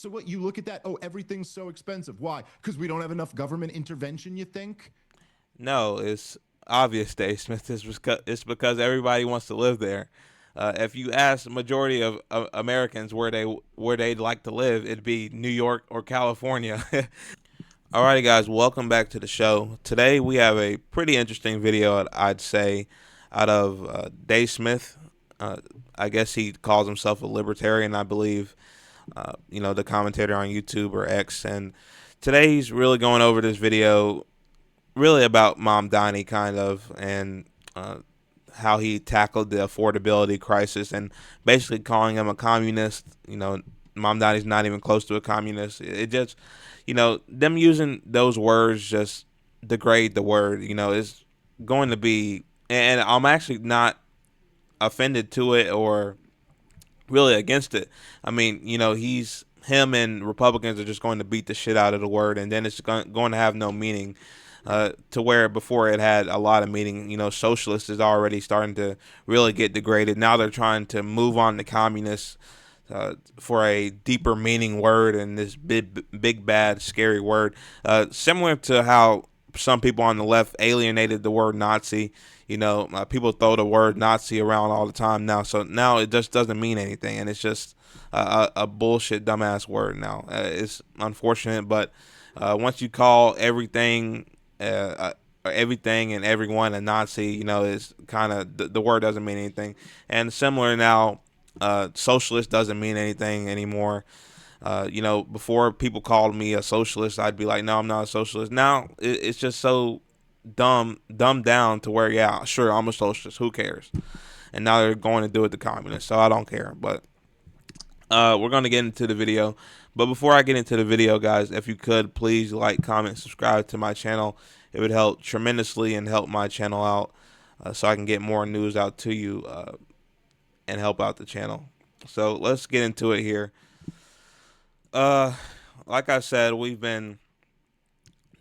So what, you look at that, oh, everything's so expensive. Why? Because we don't have enough government intervention, you think? No, it's obvious, Dave Smith. It's because everybody wants to live there. If you ask the majority of Americans where they'd like to live, it'd be New York or California. Alrighty, guys, welcome back to the show. Today we have a pretty interesting video, I'd say, out of Dave Smith. Uh, I guess he calls himself a libertarian, I believe. The commentator on YouTube or X, and today he's really going over this video really about Mamdani kind of and how he tackled the affordability crisis and basically calling him a communist. Mamdani's not even close to a communist. It just, them using those words just degrade the word. It's going to be, and I'm actually not offended to it or really against it. I mean, him and Republicans are just going to beat the shit out of the word, and then it's going to have no meaning. To where before it had a lot of meaning. Socialist is already starting to really get degraded. Now they're trying to move on to communists for a deeper meaning word and this big bad scary word. Similar to how some people on the left alienated the word Nazi. People throw the word Nazi around all the time now. So now it just doesn't mean anything, and it's just a bullshit dumbass word now. It's unfortunate, but once you call everything and everyone a Nazi, is kind of the word doesn't mean anything. And similar now, socialist doesn't mean anything anymore. Before people called me a socialist, I'd be like, no, I'm not a socialist. Now it's just so dumbed down to where, yeah, sure, I'm a socialist. Who cares? And now they're going to do it to communists, so I don't care. But we're going to get into the video. But before I get into the video, guys, if you could, please like, comment, subscribe to my channel. It would help tremendously and help my channel out so I can get more news out to you and help out the channel. So let's get into it here. Uh, like I said, we've been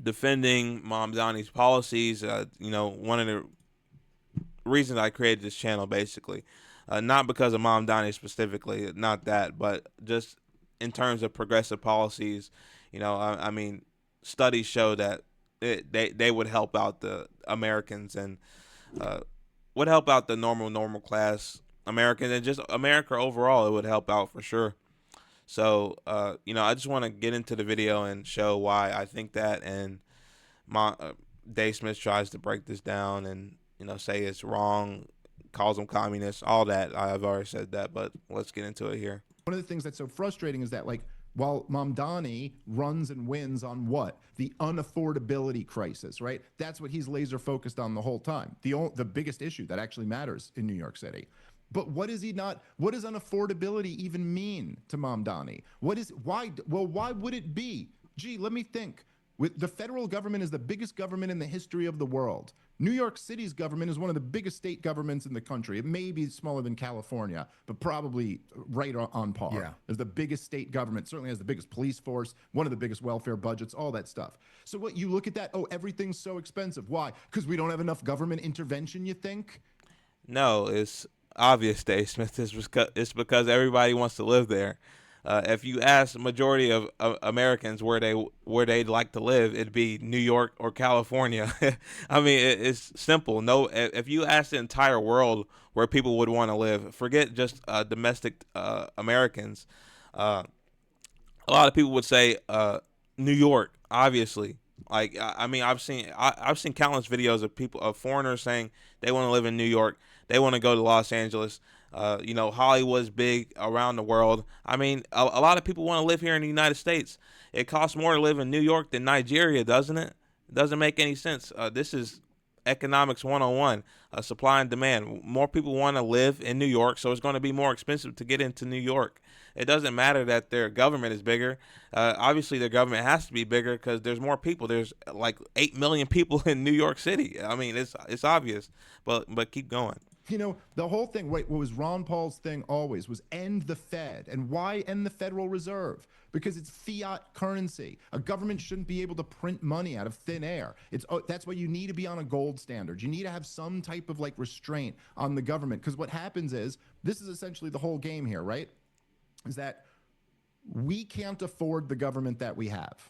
defending Mamdani's policies. One of the reasons I created this channel, basically. Not because of Mamdani specifically, not that, but just in terms of progressive policies. I mean, studies show that they would help out the Americans and would help out the normal class Americans and just America overall. It would help out for sure. So, I just want to get into the video and show why I think that. And Dave Smith tries to break this down and, say it's wrong, calls them communists, all that. I've already said that, but let's get into it here. One of the things that's so frustrating is that, like, while Mamdani runs and wins on what? The unaffordability crisis, right? That's what he's laser focused on the whole time. The biggest issue that actually matters in New York City. But what is he not? What does unaffordability even mean to Mamdani? Why? Well, why would it be? Gee, let me think. The federal government is the biggest government in the history of the world. New York City's government is one of the biggest state governments in the country. It may be smaller than California, but probably right on par. Yeah. It's the biggest state government, certainly has the biggest police force, one of the biggest welfare budgets, all that stuff. So what, you look at that, oh, everything's so expensive. Why? Because we don't have enough government intervention, you think? No, it's obvious, Dave Smith. It's because everybody wants to live there. If you ask the majority of Americans where they'd like to live, it'd be New York or California. I mean, it's simple. No, if you ask the entire world where people would want to live, forget just domestic Americans. A lot of people would say New York, obviously. Like I mean, I've seen countless videos of foreigners saying they want to live in New York, they want to go to Los Angeles. Hollywood's big around the world. I mean, a lot of people want to live here in the United States. It costs more to live in New York than Nigeria, doesn't it? It doesn't make any sense. This is economics 101, supply and demand. More people want to live in New York, so it's going to be more expensive to get into New York. It doesn't matter that their government is bigger. Obviously, their government has to be bigger because there's more people. There's like 8 million people in New York City. I mean, it's obvious, but keep going. The whole thing, wait, what was Ron Paul's thing always was end the Fed. And why end the Federal Reserve? Because it's fiat currency. A government shouldn't be able to print money out of thin air. That's why you need to be on a gold standard. You need to have some type of like restraint on the government. Because what happens is, this is essentially the whole game here, right? Is that We can't afford the government that we have.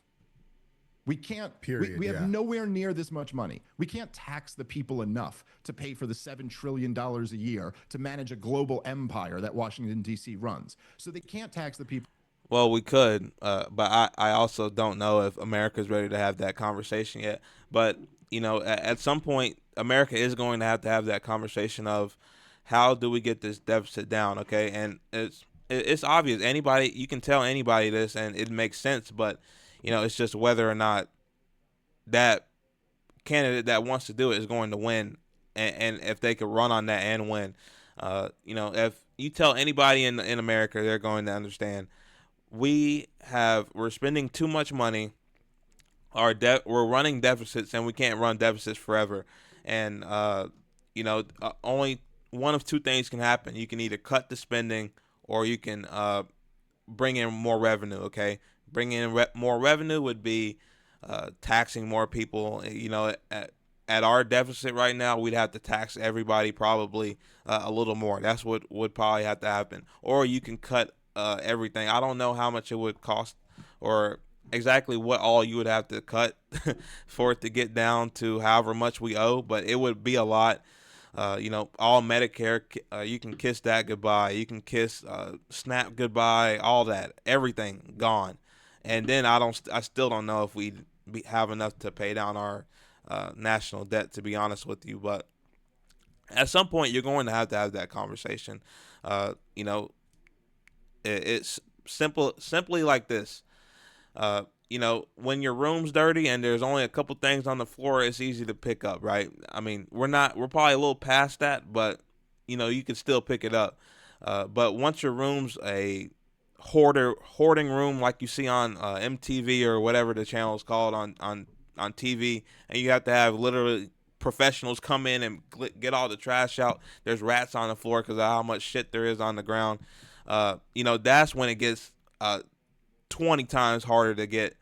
We can't. Period. We have Yeah. nowhere near this much money. We can't tax the people enough to pay for the $7 trillion a year to manage a global empire that Washington D.C. runs. So they can't tax the people. Well, we could, but I also don't know if America's ready to have that conversation yet. But at some point, America is going to have that conversation of how do we get this deficit down? Okay, and it's obvious. Anybody, you can tell anybody this, and it makes sense. But it's just whether or not that candidate that wants to do it is going to win, and if they could run on that and win. If you tell anybody in America, they're going to understand we're spending too much money. We're running deficits, and we can't run deficits forever. And only one of two things can happen. You can either cut the spending, or you can bring in more revenue. Okay, bringing in more revenue would be taxing more people. At our deficit right now, we'd have to tax everybody probably a little more. That's what would probably have to happen. Or you can cut everything. I don't know how much it would cost, or exactly what all you would have to cut for it to get down to however much we owe, but it would be a lot. All Medicare, you can kiss that goodbye. You can kiss SNAP goodbye. All that, everything gone. And then I still don't know if we have enough to pay down our national debt, to be honest with you. But at some point, you're going to have that conversation. It's simply like this. When your room's dirty and there's only a couple things on the floor, it's easy to pick up, right? I mean, we're probably a little past that, but you can still pick it up. But once your room's a hoarding room, like you see on MTV or whatever the channel is called on TV, and you have to have literally professionals come in and get all the trash out. There's rats on the floor because of how much shit there is on the ground. That's when it gets 20 times harder to get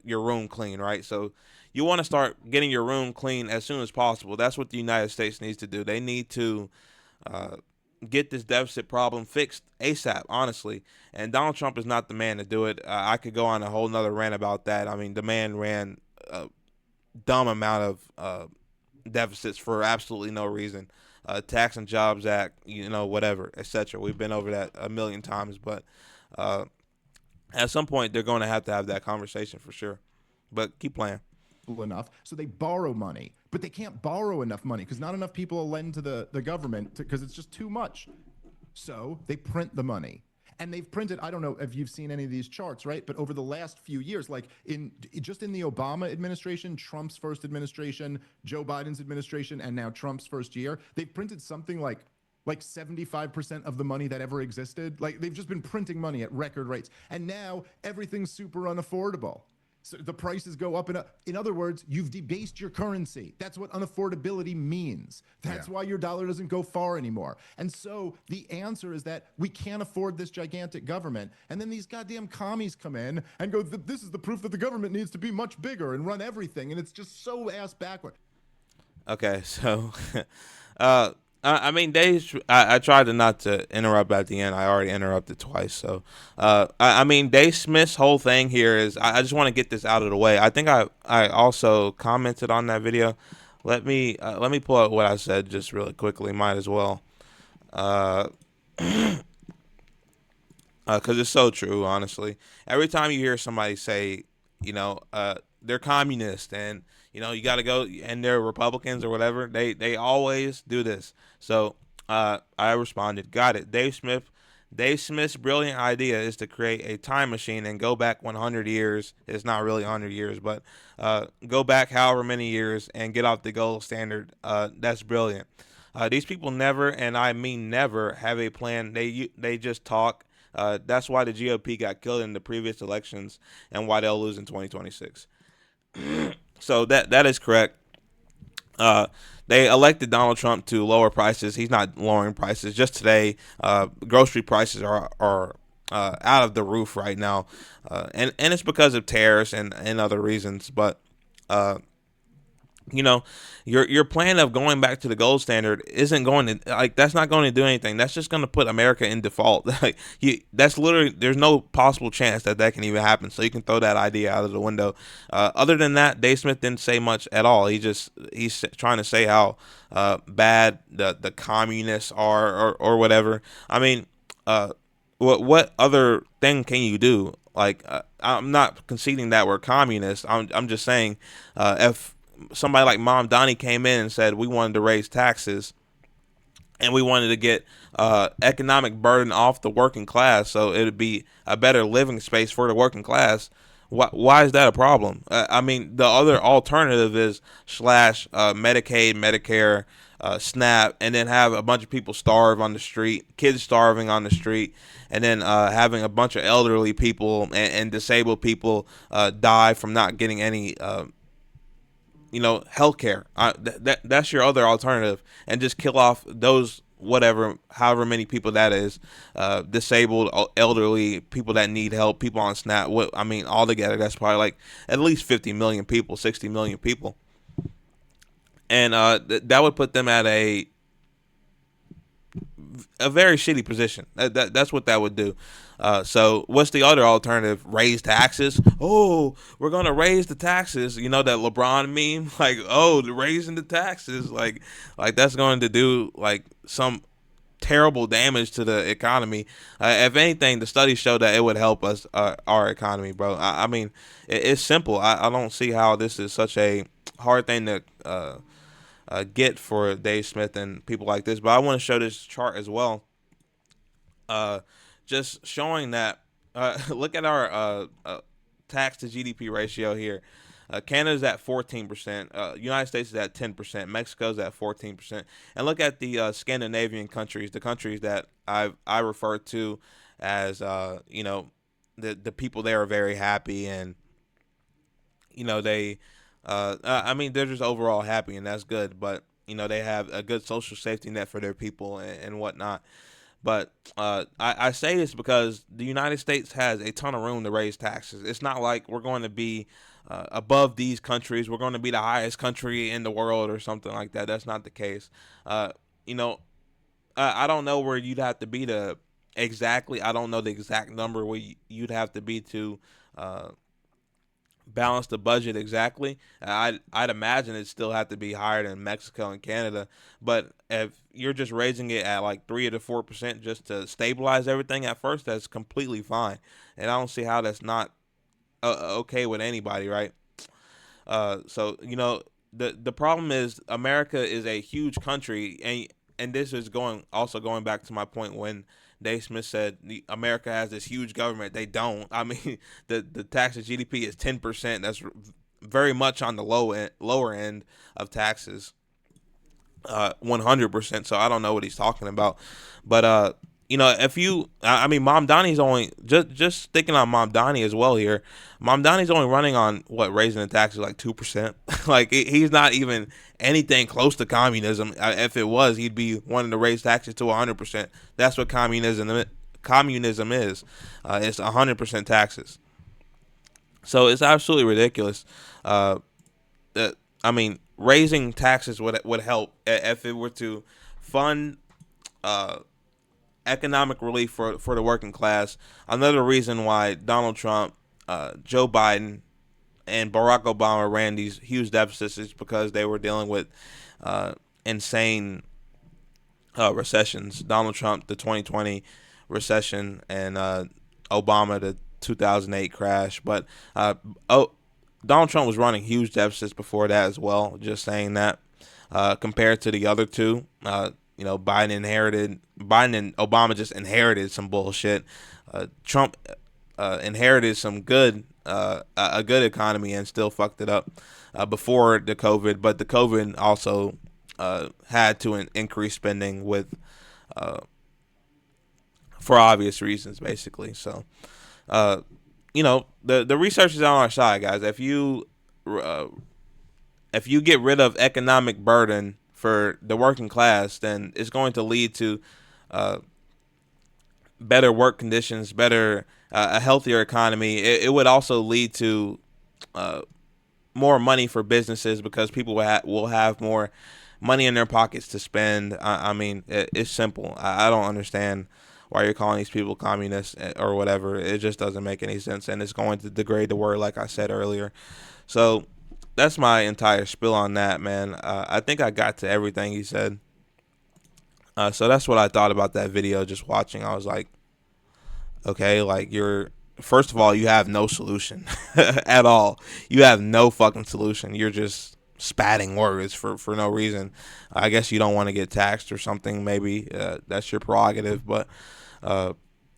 your room clean, right? So you want to start getting your room clean as soon as possible. That's what the United States needs to do. They need to get this deficit problem fixed ASAP, honestly. And Donald Trump is not the man to do it. I could go on a whole nother rant about that. I mean, the man ran a dumb amount of deficits for absolutely no reason. Tax and Jobs Act, whatever, etc. We've been over that a million times, but at some point they're going to have that conversation for sure. But keep playing. Enough, so they borrow money, but they can't borrow enough money because not enough people will lend to the government because it's just too much. So they print the money. And they've printed, I don't know if you've seen any of these charts, right? But over the last few years, like just in the Obama administration, Trump's first administration, Joe Biden's administration, and now Trump's first year, they've printed something like 75% of the money that ever existed. Like they've just been printing money at record rates. And now everything's super unaffordable. So the prices go up and up. In other words, you've debased your currency. That's what unaffordability means. That's why your dollar doesn't go far anymore. And so the answer is that we can't afford this gigantic government. And then these goddamn commies come in and go, this is the proof that the government needs to be much bigger and run everything. And it's just so ass backward. Okay, so I mean, I tried not to interrupt at the end. I already interrupted twice. So, I mean, Dave Smith's whole thing here is I just want to get this out of the way. I think I also commented on that video. Let me pull out what I said just really quickly. Might as well, because it's so true. Honestly, every time you hear somebody say, they're communist and you got to go, and they're Republicans or whatever, they always do this. So I responded, got it. Dave Smith's brilliant idea is to create a time machine and go back 100 years. It's not really 100 years, but go back however many years and get off the gold standard. That's brilliant. These people never, and I mean never, have a plan. They just talk. That's why the GOP got killed in the previous elections and why they'll lose in 2026. So that is correct. They elected Donald Trump to lower prices. He's not lowering prices. Just today, grocery prices are out of the roof right now, and it's because of tariffs and other reasons. But you know, your plan of going back to the gold standard isn't going to, like, that's not going to do anything. That's just going to put America in default. Like, that's literally, there's no possible chance that that can even happen. So you can throw that idea out of the window. Other than that, Dave Smith didn't say much at all. He's trying to say how bad the communists are, or whatever. I mean, what other thing can you do? Like, I'm not conceding that we're communists. I'm just saying, if somebody like Mamdani came in and said we wanted to raise taxes and we wanted to get economic burden off the working class, so it'd be a better living space for the working class. Why is that a problem? I mean, the other alternative is slash Medicaid, Medicare, SNAP, and then have a bunch of people starve on the street, kids starving on the street, and then having a bunch of elderly people and disabled people die from not getting any healthcare. That's your other alternative, and just kill off those, whatever, however many people that is, disabled, elderly, people that need help, people on SNAP. What I mean, altogether, that's probably like at least 50 million people, 60 million people, and that would put them at a very shitty position. That's what that would do. So what's the other alternative? Raise taxes? Oh, we're gonna raise the taxes. You know that LeBron meme, like, oh, raising the taxes, like that's going to do like some terrible damage to the economy. If anything, the studies show that it would help us, our economy, bro. I mean, it's simple. I don't see how this is such a hard thing to get for Dave Smith and people like this. But I want to show this chart as well, just showing that. Look at our tax to GDP ratio here. Canada's at 14%. United States is at 10%. Mexico's at 14%. And look at the Scandinavian countries, the countries that I refer to as the people there are very happy, and they I mean, they're just overall happy, and that's good. But they have a good social safety net for their people, and whatnot. But I say this because the United States has a ton of room to raise taxes. It's not like we're going to be above these countries. We're going to be the highest country in the world or something like that. That's not the case. You know, I don't know where you'd have to be to exactly. I don't know the exact number where you'd have to be to uh, balance the budget exactly. I'd imagine it still have to be higher than Mexico and Canada. But if you're just raising it at like 3 to 4% just to stabilize everything at first, that's completely fine. And I don't see how that's not okay with anybody, right? So the problem is America is a huge country, and this is going back to my point when Dave Smith said America has this huge government. They don't. I mean, the tax to GDP is 10%. That's very much on the lower end of taxes. 100%. So I don't know what he's talking about, but if I mean, Mom Donnie's only just sticking on Mom Donnie as well here. Mom Donnie's only running on what, raising the taxes like 2%. Like he's not even anything close to communism. If it was, he'd be wanting to raise taxes to 100%. That's what communism is. It's 100% taxes. So it's absolutely ridiculous. Uh, I mean, raising taxes would help if it were to fund uh, economic relief for the working class. Another reason why Donald Trump, Joe Biden, and Barack Obama ran these huge deficits is because they were dealing with insane recessions. Donald Trump, the 2020 recession, and Obama, the 2008 crash. But Donald Trump was running huge deficits before that as well. Just saying that, compared to the other two, Biden and Obama just inherited some bullshit. Trump inherited some a good economy and still fucked it up before the COVID. But the COVID also had to increase spending for obvious reasons, basically. So, the research is on our side, guys. If you get rid of economic burden for the working class, then it's going to lead to uh, better work conditions, better a healthier economy. It would also lead to more money for businesses because people will have more money in their pockets to spend. I mean, it's simple. I don't understand why you're calling these people communists or whatever. It just doesn't make any sense, and it's going to degrade the word, like I said earlier. So that's my entire spiel on that, man. I think I got to everything he said. So that's what I thought about that video. Just watching, I was like, okay, like you're first of all, you have no solution at all. You have no fucking solution. You're just spatting words for no reason. I guess you don't want to get taxed or something. Maybe that's your prerogative, but uh,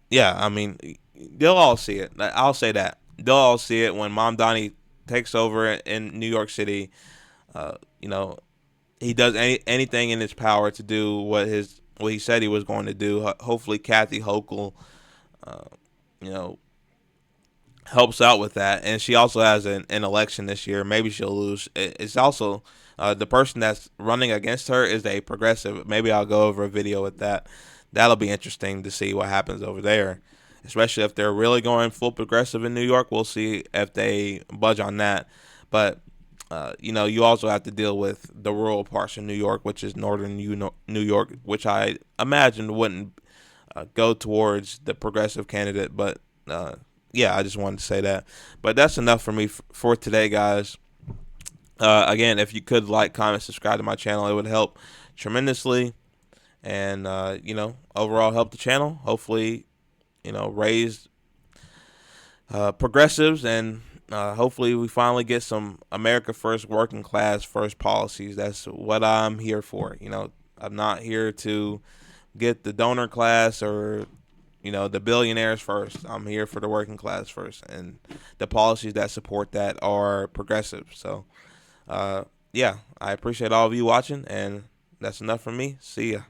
yeah, I mean, they'll all see it. I'll say that they'll all see it when Mamdani takes over in New York City. You know, he does anything in his power to do what he said he was going to do. Hopefully, Kathy Hochul, uh, you know, helps out with that, and she also has an election this year. Maybe she'll lose. It's also the person that's running against her is a progressive. Maybe I'll go over a video with that. That'll be interesting to see what happens over there, especially if they're really going full progressive in New York. We'll see if they budge on that. But you also have to deal with the rural parts of New York, which is northern New York, which I imagine wouldn't go towards the progressive candidate. But yeah, I just wanted to say that. But that's enough for me for today, guys. Again, if you could like, comment, subscribe to my channel, it would help tremendously, and overall help the channel. Hopefully, raise progressives, and hopefully we finally get some America first, working class first policies. That's what I'm here for. I'm not here to get the donor class or the billionaires first. I'm here for the working class first, and the policies that support that are progressive. So yeah, I appreciate all of you watching, and that's enough for me. See ya.